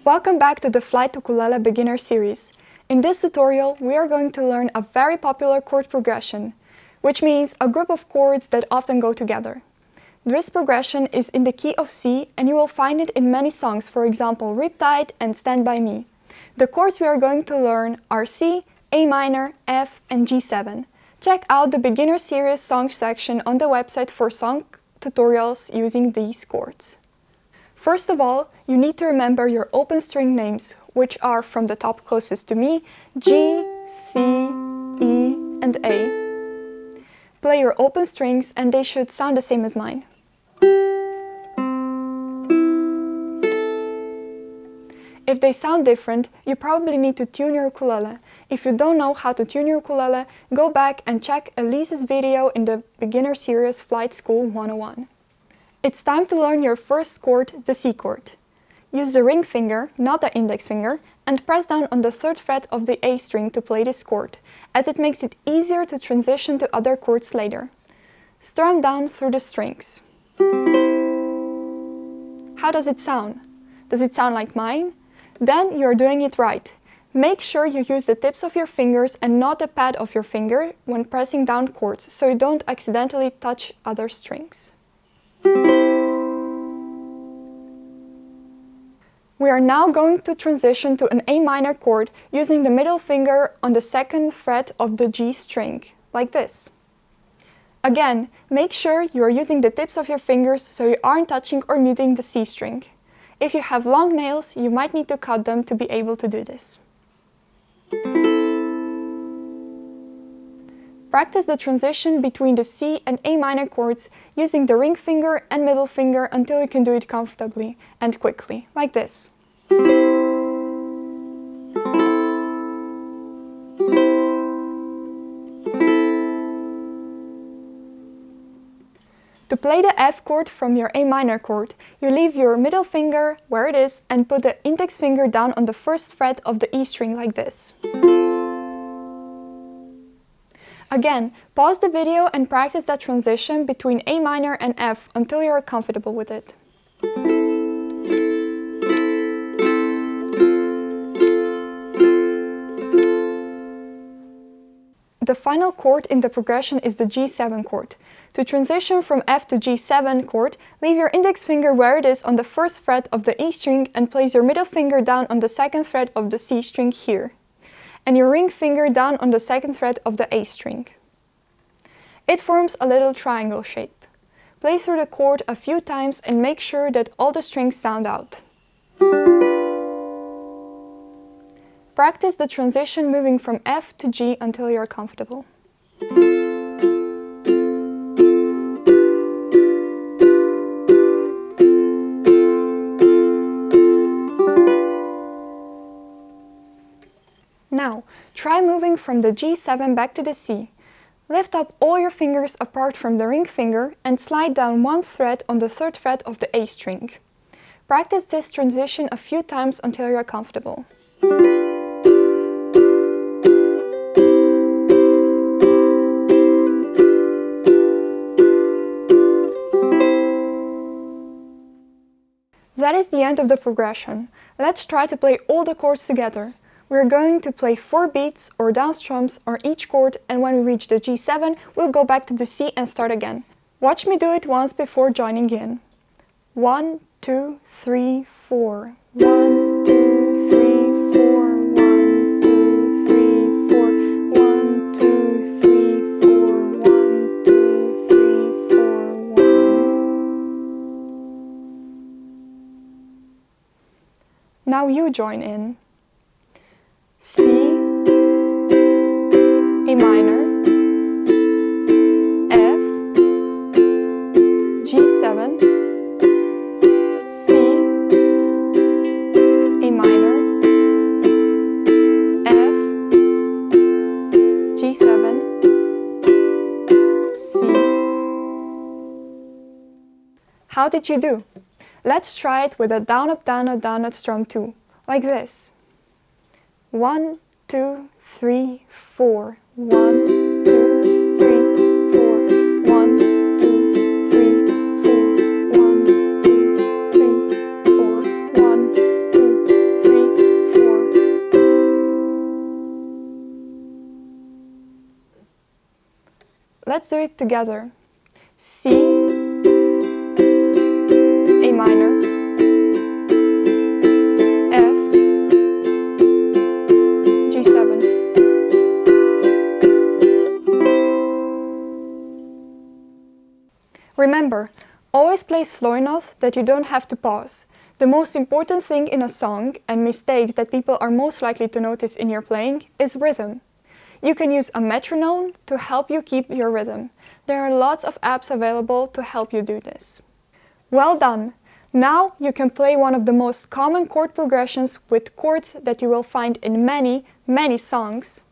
Welcome back to the Flight Ukulele Beginner Series. In this tutorial, we are going to learn a very popular chord progression, which means a group of chords that often go together. This progression is in the key of C, and you will find it in many songs, for example, Riptide and Stand By Me. The chords we are going to learn are C, A minor, F, and G7. Check out the Beginner Series song section on the website for song tutorials using these chords. First of all, you need to remember your open string names, which are from the top closest to me, G, C, E, and A. Play your open strings and they should sound the same as mine. If they sound different, you probably need to tune your ukulele. If you don't know how to tune your ukulele, go back and check Elise's video in the Beginner Series Flight School 101. It's time to learn your first chord, the C chord. Use the ring finger, not the index finger, and press down on the 3rd fret of the A string to play this chord, as it makes it easier to transition to other chords later. Strum down through the strings. How does it sound? Does it sound like mine? Then you're doing it right. Make sure you use the tips of your fingers and not the pad of your finger when pressing down chords, so you don't accidentally touch other strings. We are now going to transition to an A minor chord using the middle finger on the 2nd fret of the G string, like this. Again, make sure you are using the tips of your fingers so you aren't touching or muting the C string. If you have long nails, you might need to cut them to be able to do this. Practice the transition between the C and A minor chords using the ring finger and middle finger until you can do it comfortably and quickly, like this. To play the F chord from your A minor chord, you leave your middle finger where it is and put the index finger down on the 1st fret of the E string like this. Again, pause the video and practice that transition between A minor and F until you are comfortable with it. The final chord in the progression is the G7 chord. To transition from F to G7 chord, leave your index finger where it is on the 1st fret of the E string and place your middle finger down on the 2nd fret of the C string here, and your ring finger down on the 2nd fret of the A string. It forms a little triangle shape. Play through the chord a few times and make sure that all the strings sound out. Practice the transition moving from F to G until you are comfortable. Now, try moving from the G7 back to the C. Lift up all your fingers apart from the ring finger and slide down 1 thread on the 3rd fret of the A string. Practice this transition a few times until you are comfortable. That is the end of the progression. Let's try to play all the chords together. We're going to play 4 beats or down strums on each chord, and when we reach the G7, we'll go back to the C and start again. Watch me do it once before joining in. 1, 2, 3, 4. 1, 2, 3, 4. 1, 2, 3, 4. 1, 2, 3, 4. 1, 2, 3, 4. 1. Now you join in. C, A minor, F, G7, C, A minor, F, G7, C. How did you do? Let's try it with a down, up, down strum too, like this. 1, 2, 3, 4. 1, 2, 3, 4. 1, 2, Let's do it together. C, A minor, F, G7. Remember, always play slow enough that you don't have to pause. The most important thing in a song, and mistakes that people are most likely to notice in your playing, is rhythm. You can use a metronome to help you keep your rhythm. There are lots of apps available to help you do this. Well done! Now you can play one of the most common chord progressions with chords that you will find in many, many songs.